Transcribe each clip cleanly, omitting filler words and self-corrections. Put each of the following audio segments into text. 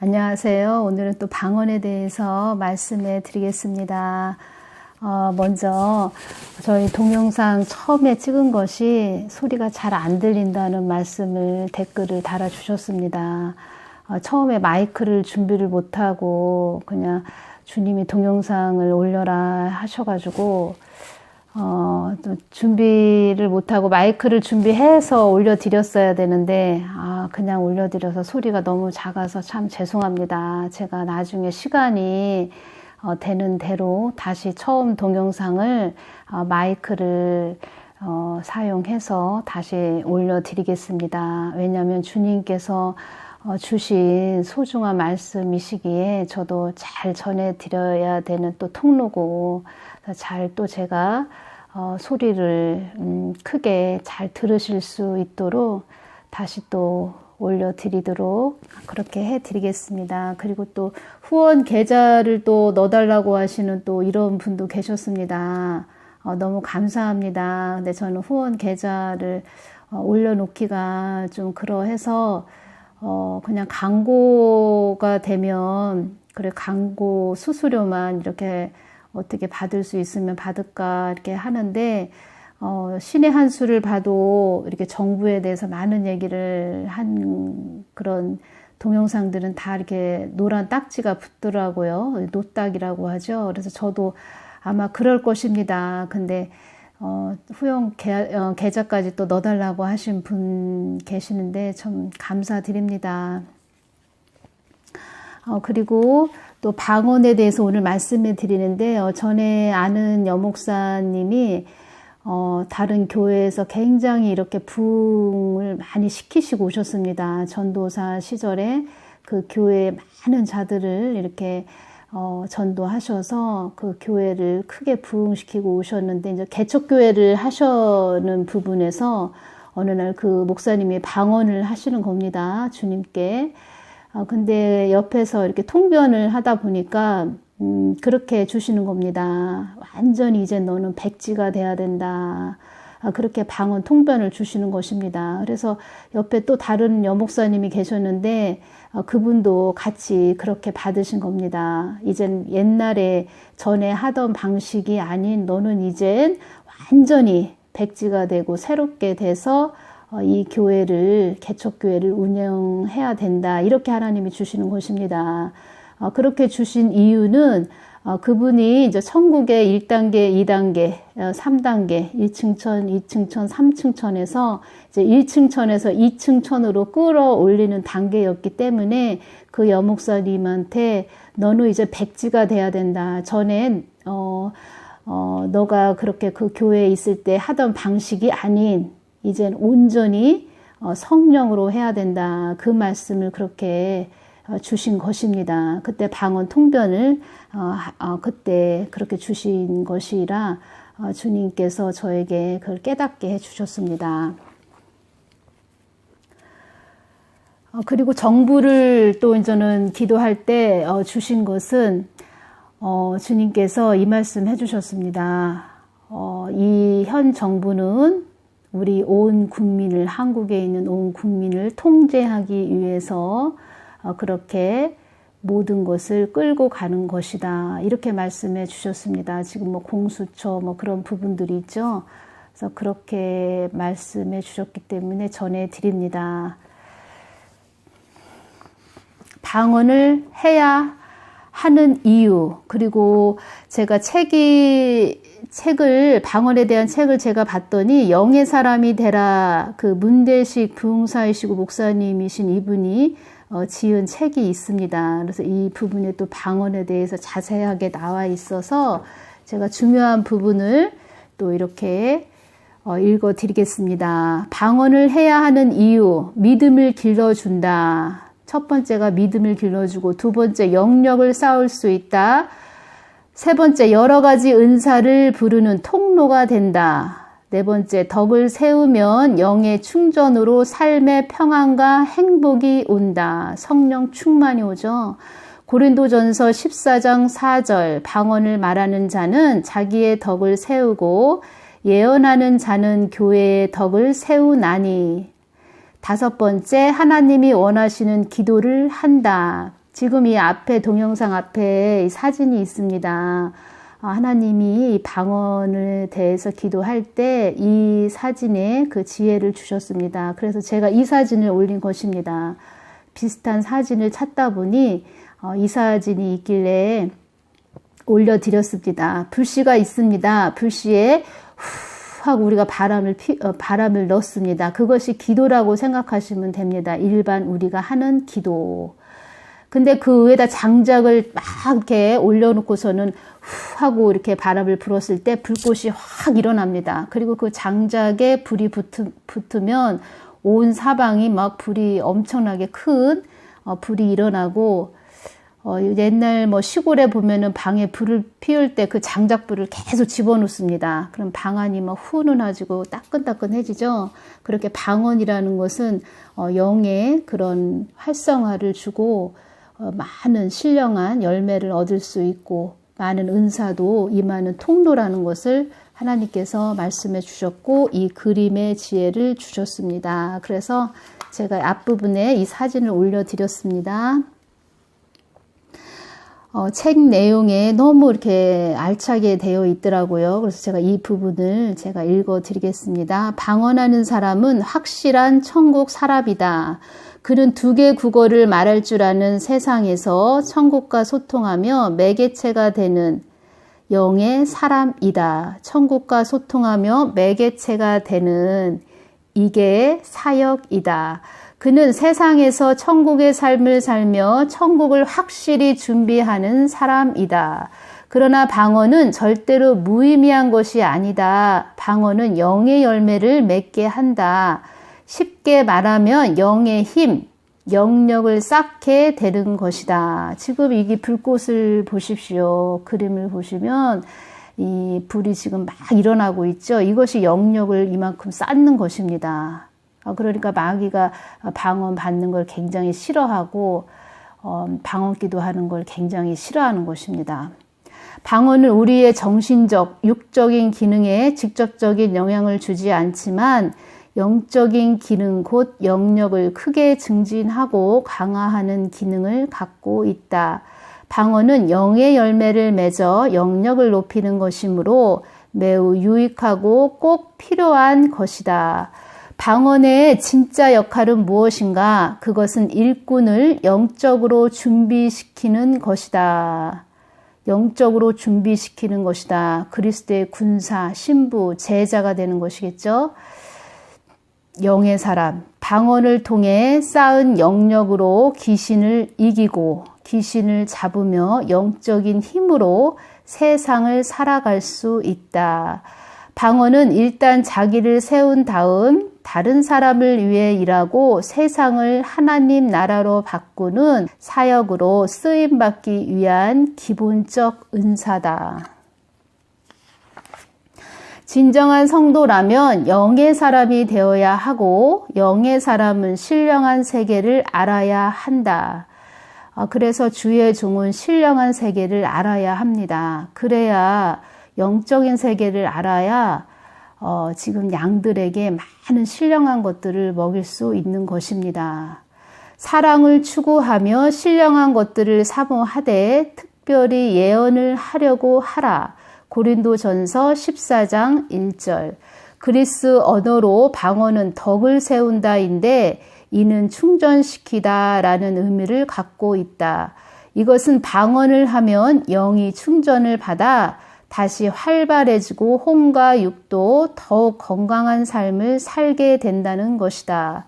안녕하세요. 오늘은 또 방언에 대해서 말씀해 드리겠습니다. 먼저 저희 동영상 처음에 찍은 것이 소리가 잘 안 들린다는 말씀을 댓글을 달아주셨습니다. 처음에 마이크를 준비를 못하고 그냥 주님이 동영상을 올려라 하셔가지고 또 준비를 못하고 마이크를 준비해서 올려드렸어야 되는데 그냥 올려드려서 소리가 너무 작아서 참 죄송합니다. 제가 나중에 시간이 되는 대로 다시 처음 동영상을 마이크를 사용해서 다시 올려드리겠습니다. 왜냐하면 주님께서 주신 소중한 말씀이시기에 저도 잘 전해드려야 되는 또 통로고 잘 또 제가 소리를 크게 잘 들으실 수 있도록 다시 또 올려드리도록 그렇게 해드리겠습니다. 그리고 또 후원 계좌를 또 넣어달라고 하시는 또 이런 분도 계셨습니다. 너무 감사합니다. 근데 저는 후원 계좌를 올려놓기가 좀 그러해서 그냥 광고가 되면 그래 광고 수수료만 이렇게 어떻게 받을 수 있으면 받을까 이렇게 하는데 신의 한 수를 봐도 이렇게 정부에 대해서 많은 얘기를 한 그런 동영상들은 다 이렇게 노란 딱지가 붙더라고요. 노딱이라고 하죠. 그래서 저도 아마 그럴 것입니다. 근데 후원 계좌까지 또 넣어달라고 하신 분 계시는데 참 감사드립니다. 그리고 또 방언에 대해서 오늘 말씀을 드리는데 전에 아는 여목사님이 다른 교회에서 굉장히 이렇게 부흥을 많이 시키시고 오셨습니다. 전도사 시절에 그 교회에 많은 자들을 이렇게 전도하셔서 그 교회를 크게 부흥시키고 오셨는데 이제 개척교회를 하시는 부분에서 어느 날 그 목사님이 방언을 하시는 겁니다. 주님께. 근데 옆에서 이렇게 통변을 하다 보니까 그렇게 주시는 겁니다. 완전히 이제 너는 백지가 돼야 된다. 그렇게 방언 통변을 주시는 것입니다. 그래서 옆에 또 다른 여목사님이 계셨는데 그분도 같이 그렇게 받으신 겁니다. 이젠 옛날에 전에 하던 방식이 아닌 너는 이젠 완전히 백지가 되고 새롭게 돼서 이 교회를 개척교회를 운영해야 된다. 이렇게 하나님이 주시는 것입니다. 그렇게 주신 이유는 그분이 이제 천국의 1단계, 2단계, 3단계, 1층천, 2층천, 3층천에서 이제 1층천에서 2층천으로 끌어올리는 단계였기 때문에 그 여목사님한테 너는 이제 백지가 돼야 된다. 전에 너가 그렇게 그 교회에 있을 때 하던 방식이 아닌 이젠 온전히 성령으로 해야 된다. 그 말씀을 그렇게 주신 것입니다. 그때 방언 통변을 그때 그렇게 주신 것이라 주님께서 저에게 그걸 깨닫게 해주셨습니다. 그리고 정부를 또 저는 기도할 때 주신 것은 주님께서 이 말씀 해주셨습니다. 이 현 정부는 우리 온 국민을, 한국에 있는 온 국민을 통제하기 위해서 그렇게 모든 것을 끌고 가는 것이다. 이렇게 말씀해 주셨습니다. 지금 공수처 그런 부분들이 있죠. 그래서 그렇게 말씀해 주셨기 때문에 전해 드립니다. 방언을 해야 하는 이유, 그리고 제가 방언에 대한 책을 제가 봤더니 영의 사람이 되라, 그 문대식 부흥사이시고 목사님이신 이분이 지은 책이 있습니다. 그래서 이 부분에 또 방언에 대해서 자세하게 나와 있어서 제가 중요한 부분을 또 이렇게 읽어 드리겠습니다. 방언을 해야 하는 이유, 믿음을 길러준다. 첫 번째가 믿음을 길러주고, 두 번째 영력을 쌓을 수 있다. 세 번째 여러 가지 은사를 부르는 통로가 된다. 네 번째 덕을 세우면 영의 충전으로 삶의 평안과 행복이 온다. 성령 충만이 오죠. 고린도전서 14장 4절 방언을 말하는 자는 자기의 덕을 세우고 예언하는 자는 교회의 덕을 세우나니. 다섯 번째, 하나님이 원하시는 기도를 한다. 지금 이 앞에 동영상 앞에 이 사진이 있습니다. 하나님이 방언에 대해서 기도할 때 이 사진에 그 지혜를 주셨습니다. 그래서 제가 이 사진을 올린 것입니다. 비슷한 사진을 찾다 보니 이 사진이 있길래 올려드렸습니다. 불씨가 있습니다. 불씨에 후 하고 우리가 바람을 넣습니다. 그것이 기도라고 생각하시면 됩니다. 일반 우리가 하는 기도. 근데 그 위에다 장작을 막 이렇게 올려놓고서는 후 하고 이렇게 바람을 불었을 때 불꽃이 확 일어납니다. 그리고 그 장작에 불이 붙으면 온 사방이 막 불이 엄청나게 큰 불이 일어나고 옛날 뭐 시골에 보면은 방에 불을 피울 때 그 장작불을 계속 집어넣습니다. 그럼 방 안이 막 훈훈해지고 따끈따끈해지죠. 그렇게 방언이라는 것은 영의 그런 활성화를 주고 많은 신령한 열매를 얻을 수 있고 많은 은사도 임하는 통로라는 것을 하나님께서 말씀해 주셨고 이 그림의 지혜를 주셨습니다. 그래서 제가 앞부분에 이 사진을 올려드렸습니다. 책 내용에 너무 이렇게 알차게 되어 있더라고요. 그래서 제가 이 부분을 제가 읽어드리겠습니다. 방언하는 사람은 확실한 천국 사람이다. 그는 두 개 국어를 말할 줄 아는 세상에서 천국과 소통하며 매개체가 되는 영의 사람이다. 천국과 소통하며 매개체가 되는 이게 사역이다. 그는 세상에서 천국의 삶을 살며 천국을 확실히 준비하는 사람이다. 그러나 방언은 절대로 무의미한 것이 아니다. 방언은 영의 열매를 맺게 한다. 쉽게 말하면 영의 힘, 영력을 쌓게 되는 것이다. 지금 이게 불꽃을 보십시오. 그림을 보시면 이 불이 지금 막 일어나고 있죠. 이것이 영력을 이만큼 쌓는 것입니다. 그러니까 마귀가 방언 받는 걸 굉장히 싫어하고 방언 기도하는 걸 굉장히 싫어하는 것입니다. 방언은 우리의 정신적, 육적인 기능에 직접적인 영향을 주지 않지만 영적인 기능 곧 영력을 크게 증진하고 강화하는 기능을 갖고 있다. 방언은 영의 열매를 맺어 영력을 높이는 것이므로 매우 유익하고 꼭 필요한 것이다. 방언의 진짜 역할은 무엇인가? 그것은 일꾼을 영적으로 준비시키는 것이다. 영적으로 준비시키는 것이다. 그리스도의 군사, 신부, 제자가 되는 것이겠죠. 영의 사람, 방언을 통해 쌓은 영력으로 귀신을 이기고 귀신을 잡으며 영적인 힘으로 세상을 살아갈 수 있다. 방언은 일단 자기를 세운 다음 다른 사람을 위해 일하고 세상을 하나님 나라로 바꾸는 사역으로 쓰임받기 위한 기본적 은사다. 진정한 성도라면 영의 사람이 되어야 하고 영의 사람은 신령한 세계를 알아야 한다. 그래서 주의 종은 신령한 세계를 알아야 합니다. 그래야 영적인 세계를 알아야 지금 양들에게 많은 신령한 것들을 먹일 수 있는 것입니다. 사랑을 추구하며 신령한 것들을 사모하되 특별히 예언을 하려고 하라. 고린도전서 14장 1절. 그리스 언어로 방언은 덕을 세운다인데 이는 충전시키다라는 의미를 갖고 있다. 이것은 방언을 하면 영이 충전을 받아 다시 활발해지고 혼과 육도 더욱 건강한 삶을 살게 된다는 것이다.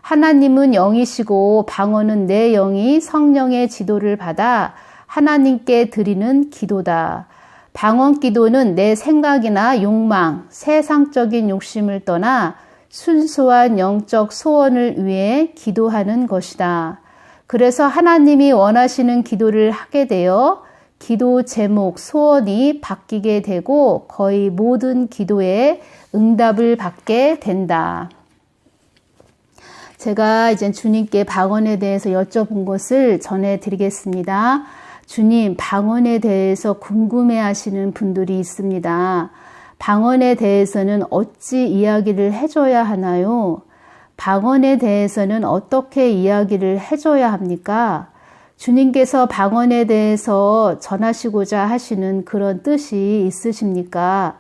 하나님은 영이시고 방언은 내 영이 성령의 지도를 받아 하나님께 드리는 기도다. 방언 기도는 내 생각이나 욕망, 세상적인 욕심을 떠나 순수한 영적 소원을 위해 기도하는 것이다. 그래서 하나님이 원하시는 기도를 하게 되어 기도 제목, 소원이 바뀌게 되고 거의 모든 기도에 응답을 받게 된다. 제가 이제 주님께 방언에 대해서 여쭤본 것을 전해드리겠습니다. 주님, 방언에 대해서 궁금해하시는 분들이 있습니다. 방언에 대해서는 어찌 이야기를 해줘야 하나요? 방언에 대해서는 어떻게 이야기를 해줘야 합니까? 주님께서 방언에 대해서 전하시고자 하시는 그런 뜻이 있으십니까?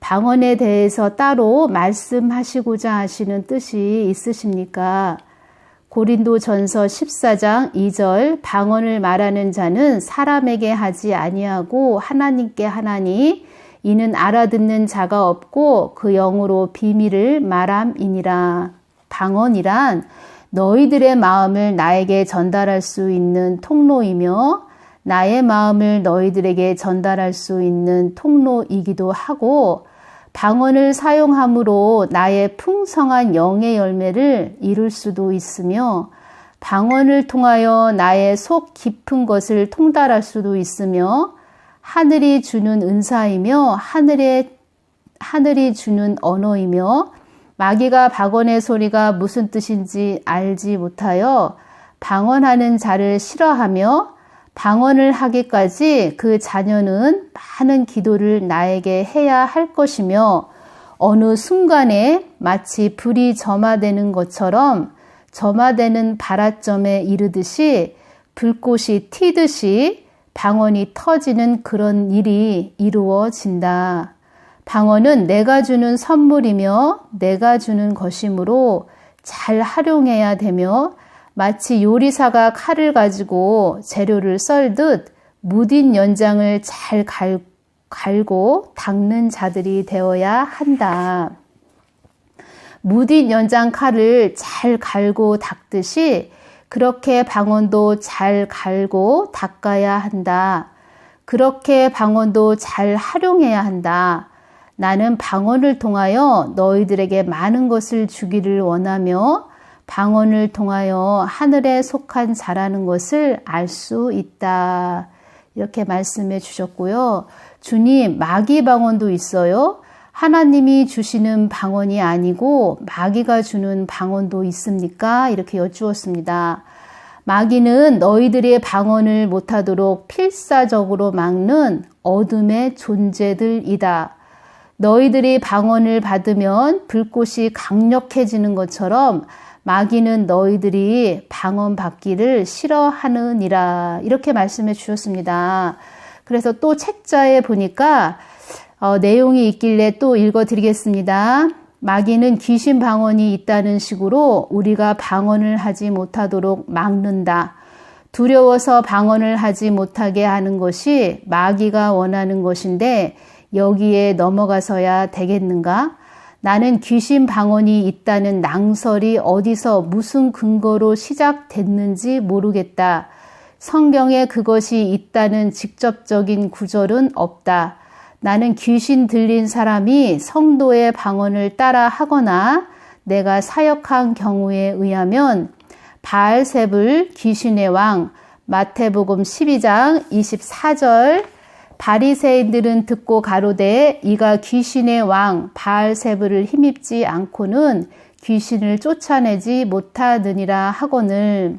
방언에 대해서 따로 말씀하시고자 하시는 뜻이 있으십니까? 고린도전서 14장 2절 방언을 말하는 자는 사람에게 하지 아니하고 하나님께 하나니 이는 알아듣는 자가 없고 그 영으로 비밀을 말함이니라. 방언이란 너희들의 마음을 나에게 전달할 수 있는 통로이며 나의 마음을 너희들에게 전달할 수 있는 통로이기도 하고 방언을 사용함으로 나의 풍성한 영의 열매를 이룰 수도 있으며 방언을 통하여 나의 속 깊은 것을 통달할 수도 있으며 하늘이 주는 은사이며 하늘이 주는 언어이며 마귀가 방언의 소리가 무슨 뜻인지 알지 못하여 방언하는 자를 싫어하며 방언을 하기까지 그 자녀는 많은 기도를 나에게 해야 할 것이며 어느 순간에 마치 불이 점화되는 것처럼 점화되는 발화점에 이르듯이 불꽃이 튀듯이 방언이 터지는 그런 일이 이루어진다. 방언은 내가 주는 선물이며 내가 주는 것이므로 잘 활용해야 되며 마치 요리사가 칼을 가지고 재료를 썰듯 무딘 연장을 잘 갈고 닦는 자들이 되어야 한다. 무딘 연장 칼을 잘 갈고 닦듯이 그렇게 방언도 잘 갈고 닦아야 한다. 그렇게 방언도 잘 활용해야 한다. 나는 방언을 통하여 너희들에게 많은 것을 주기를 원하며 방언을 통하여 하늘에 속한 자라는 것을 알 수 있다. 이렇게 말씀해 주셨고요. 주님, 마귀 방언도 있어요? 하나님이 주시는 방언이 아니고 마귀가 주는 방언도 있습니까? 이렇게 여쭈었습니다. 마귀는 너희들의 방언을 못하도록 필사적으로 막는 어둠의 존재들이다. 너희들이 방언을 받으면 불꽃이 강력해지는 것처럼 마귀는 너희들이 방언 받기를 싫어하느니라. 이렇게 말씀해 주셨습니다. 그래서 또 책자에 보니까 내용이 있길래 또 읽어드리겠습니다. 마귀는 귀신 방언이 있다는 식으로 우리가 방언을 하지 못하도록 막는다. 두려워서 방언을 하지 못하게 하는 것이 마귀가 원하는 것인데 여기에 넘어가서야 되겠는가? 나는 귀신 방언이 있다는 낭설이 어디서 무슨 근거로 시작됐는지 모르겠다. 성경에 그것이 있다는 직접적인 구절은 없다. 나는 귀신 들린 사람이 성도의 방언을 따라 하거나 내가 사역한 경우에 의하면 바알세불 귀신의 왕 마태복음 12장 24절 바리새인들은 듣고 가로되 이가 귀신의 왕 바알세불을 힘입지 않고는 귀신을 쫓아내지 못하느니라 하거늘.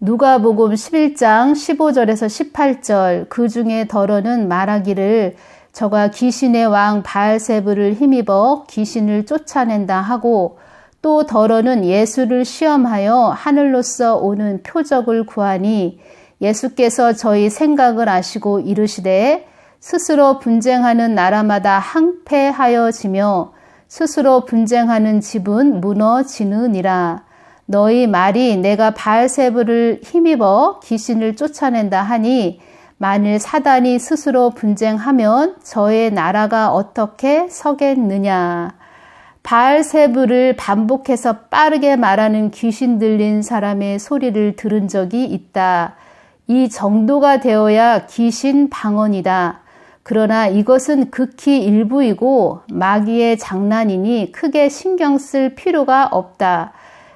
누가복음 11장 15절에서 18절 그 중에 더러는 말하기를 저가 귀신의 왕 바알세불을 힘입어 귀신을 쫓아낸다 하고 또 더러는 예수를 시험하여 하늘로서 오는 표적을 구하니 예수께서 저희 생각을 아시고 이르시되 스스로 분쟁하는 나라마다 항폐하여지며 스스로 분쟁하는 집은 무너지느니라. 너희 말이 내가 바알세불을 힘입어 귀신을 쫓아낸다 하니 만일 사단이 스스로 분쟁하면 저의 나라가 어떻게 서겠느냐. 바알세불을 반복해서 빠르게 말하는 귀신 들린 사람의 소리를 들은 적이 있다. 이 정도가 되어야 귀신 방언이다. 그러나 이것은 극히 일부이고 마귀의 장난이니 크게 신경 쓸 필요가 없다.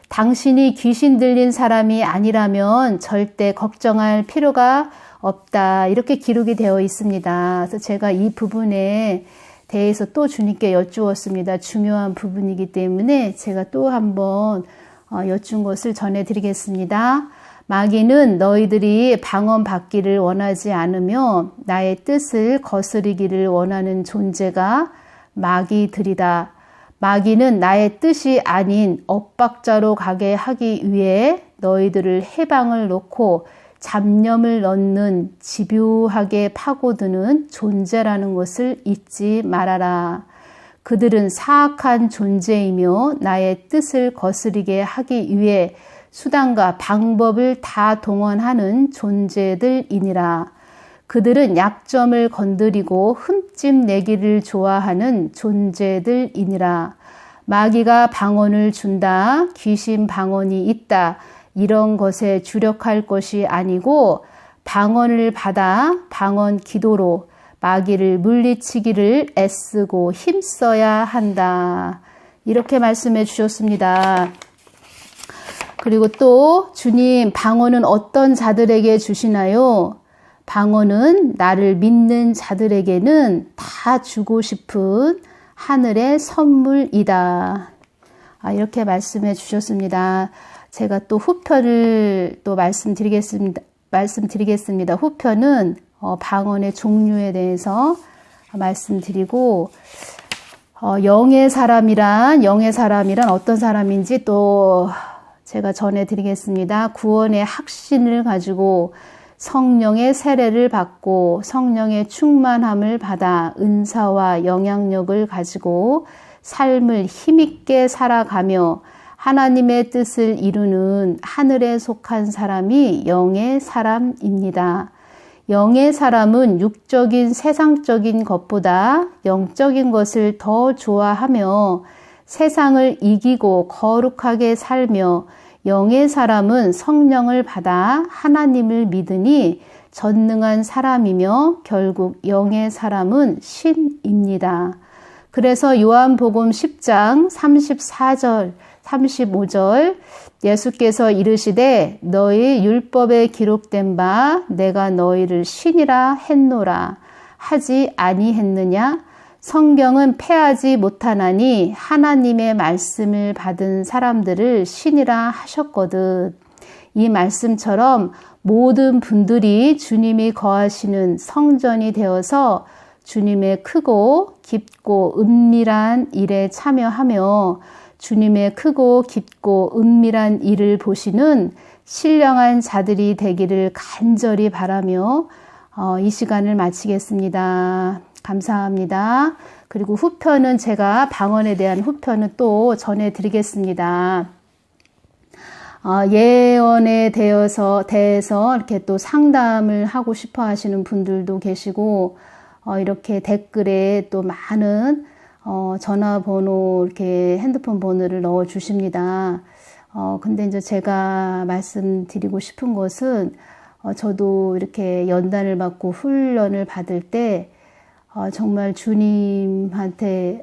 당신이 귀신 들린 사람이 아니라면 절대 걱정할 필요가 없다. 이렇게 기록이 되어 있습니다. 그래서 제가 이 부분에 대해서 또 주님께 여쭈었습니다. 중요한 부분이기 때문에 제가 또 한번 여쭌 것을 전해드리겠습니다. 마귀는 너희들이 방언 받기를 원하지 않으며 나의 뜻을 거스르기를 원하는 존재가 마귀들이다. 마귀는 나의 뜻이 아닌 엇박자로 가게 하기 위해 너희들을 해방을 놓고 잡념을 넣는 집요하게 파고드는 존재라는 것을 잊지 말아라. 그들은 사악한 존재이며 나의 뜻을 거스르게 하기 위해 수단과 방법을 다 동원하는 존재들이니라. 그들은 약점을 건드리고 흠집 내기를 좋아하는 존재들이니라. 마귀가 방언을 준다. 귀신 방언이 있다. 이런 것에 주력할 것이 아니고 방언을 받아 방언 기도로 마귀를 물리치기를 애쓰고 힘써야 한다. 이렇게 말씀해 주셨습니다. 그리고 또 주님, 방언은 어떤 자들에게 주시나요? 방언은 나를 믿는 자들에게는 다 주고 싶은 하늘의 선물이다. 이렇게 말씀해 주셨습니다. 제가 또 후편을 또 말씀드리겠습니다. 후편은 방언의 종류에 대해서 말씀드리고, 영의 사람이란 어떤 사람인지 또 제가 전해드리겠습니다. 구원의 확신을 가지고 성령의 세례를 받고 성령의 충만함을 받아 은사와 영향력을 가지고 삶을 힘있게 살아가며 하나님의 뜻을 이루는 하늘에 속한 사람이 영의 사람입니다. 영의 사람은 육적인 세상적인 것보다 영적인 것을 더 좋아하며 세상을 이기고 거룩하게 살며 영의 사람은 성령을 받아 하나님을 믿으니 전능한 사람이며 결국 영의 사람은 신입니다. 그래서 요한복음 10장 34절, 35절 예수께서 이르시되 너희 율법에 기록된 바 내가 너희를 신이라 했노라 하지 아니했느냐? 성경은 패하지 못하나니 하나님의 말씀을 받은 사람들을 신이라 하셨거든. 이 말씀처럼 모든 분들이 주님이 거하시는 성전이 되어서 주님의 크고 깊고 은밀한 일에 참여하며 주님의 크고 깊고 은밀한 일을 보시는 신령한 자들이 되기를 간절히 바라며 이 시간을 마치겠습니다. 감사합니다. 그리고 후편은 제가 방언에 대한 후편은 또 전해드리겠습니다. 예언에 대해서 이렇게 또 상담을 하고 싶어 하시는 분들도 계시고, 이렇게 댓글에 또 많은 전화번호, 이렇게 핸드폰 번호를 넣어 주십니다. 근데 이제 제가 말씀드리고 싶은 것은, 저도 이렇게 연단을 받고 훈련을 받을 때, 정말 주님한테,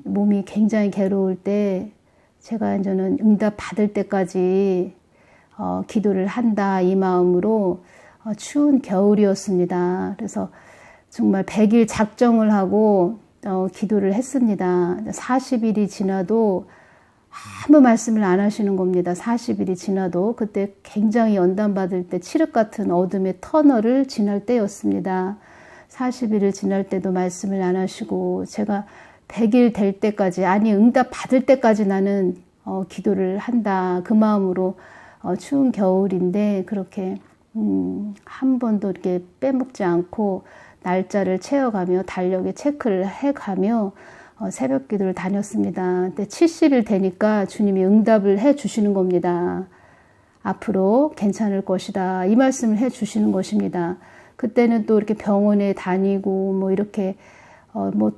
몸이 굉장히 괴로울 때, 제가 이제는 응답 받을 때까지, 기도를 한다, 이 마음으로, 추운 겨울이었습니다. 그래서 정말 100일 작정을 하고, 기도를 했습니다. 40일이 지나도 아무 말씀을 안 하시는 겁니다. 40일이 지나도. 그때 굉장히 연단 받을 때 칠흑 같은 어둠의 터널을 지날 때였습니다. 40일을 지날 때도 말씀을 안 하시고 제가 100일 될 때까지, 아니 응답 받을 때까지 나는 기도를 한다. 그 마음으로 추운 겨울인데 그렇게 한 번도 이렇게 빼먹지 않고 날짜를 채워가며 달력에 체크를 해가며 새벽 기도를 다녔습니다. 근데 70일 되니까 주님이 응답을 해 주시는 겁니다. 앞으로 괜찮을 것이다. 이 말씀을 해 주시는 것입니다. 그때는 또 이렇게 병원에 다니고 뭐 이렇게 뭐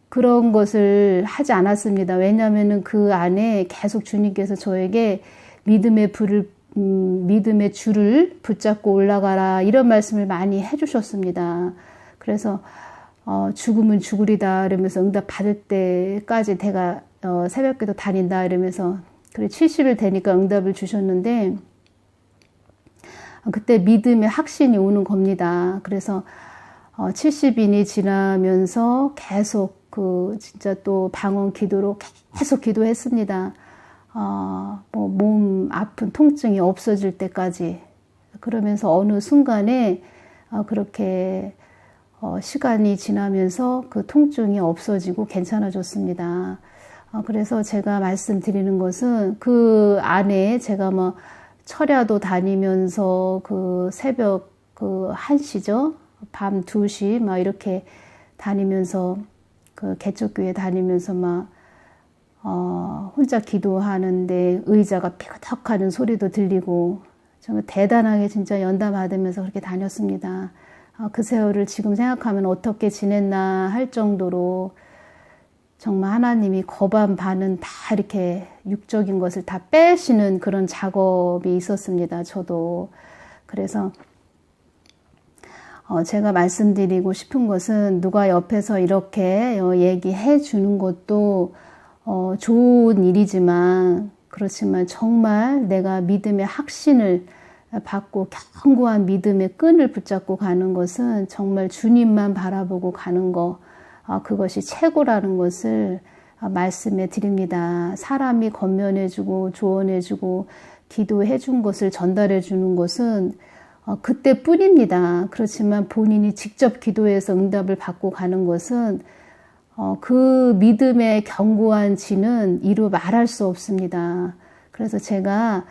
그런 것을 하지 않았습니다. 왜냐하면은 그 안에 계속 주님께서 저에게 믿음의 줄을 붙잡고 올라가라 이런 말씀을 많이 해주셨습니다. 그래서 죽으면 죽으리다 이러면서 응답 받을 때까지 내가 새벽기도 다닌다 이러면서 그래 70일 되니까 응답을 주셨는데 그때 믿음의 확신이 오는 겁니다. 그래서 70일이 지나면서 계속 진짜 또 방언 기도로 계속 기도했습니다. 뭐 몸 아픈 통증이 없어질 때까지. 그러면서 어느 순간에 그렇게 시간이 지나면서 그 통증이 없어지고 괜찮아졌습니다. 그래서 제가 말씀드리는 것은 그 안에 제가 뭐 철야도 다니면서 그 새벽 그 1시죠. 밤 2시 막 이렇게 다니면서 그 개척교회 다니면서 막 혼자 기도하는데 의자가 삐그덕하는 소리도 들리고 정말 대단하게 진짜 연다 받으면서 그렇게 다녔습니다. 그 세월을 지금 생각하면 어떻게 지냈나 할 정도로 정말 하나님이 거반 반은 다 이렇게 육적인 것을 다 빼시는 그런 작업이 있었습니다. 저도. 그래서 제가 말씀드리고 싶은 것은 누가 옆에서 이렇게 얘기해 주는 것도 좋은 일이지만 그렇지만 정말 내가 믿음의 확신을 받고 견고한 믿음의 끈을 붙잡고 가는 것은 정말 주님만 바라보고 가는 거 그것이 최고라는 것을 말씀해 드립니다. 사람이 권면해주고 조언해주고 기도해준 것을 전달해주는 것은 그때뿐입니다. 그렇지만 본인이 직접 기도해서 응답을 받고 가는 것은 그 믿음의 견고한 진은 이루 말할 수 없습니다. 그래서 제가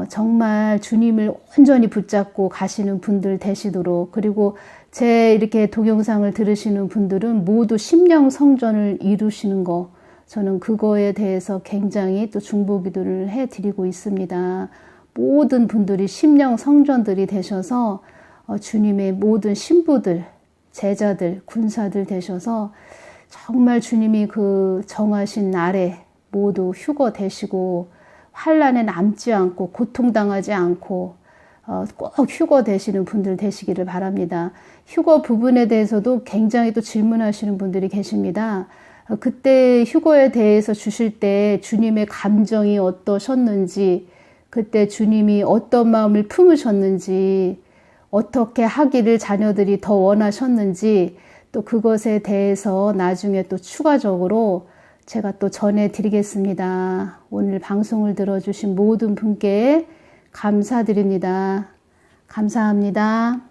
정말 주님을 온전히 붙잡고 가시는 분들 되시도록 그리고 제 이렇게 동영상을 들으시는 분들은 모두 심령 성전을 이루시는 거 저는 그거에 대해서 굉장히 또 중보기도를 해드리고 있습니다. 모든 분들이 심령 성전들이 되셔서 주님의 모든 신부들, 제자들, 군사들 되셔서 정말 주님이 그 정하신 날에 모두 휴거 되시고 환난에 남지 않고 고통당하지 않고 꼭 휴거 되시는 분들 되시기를 바랍니다. 휴거 부분에 대해서도 굉장히 또 질문하시는 분들이 계십니다. 그때 휴거에 대해서 주실 때 주님의 감정이 어떠셨는지 그때 주님이 어떤 마음을 품으셨는지 어떻게 하기를 자녀들이 더 원하셨는지 또 그것에 대해서 나중에 또 추가적으로 제가 또 전해드리겠습니다. 오늘 방송을 들어주신 모든 분께 감사드립니다. 감사합니다.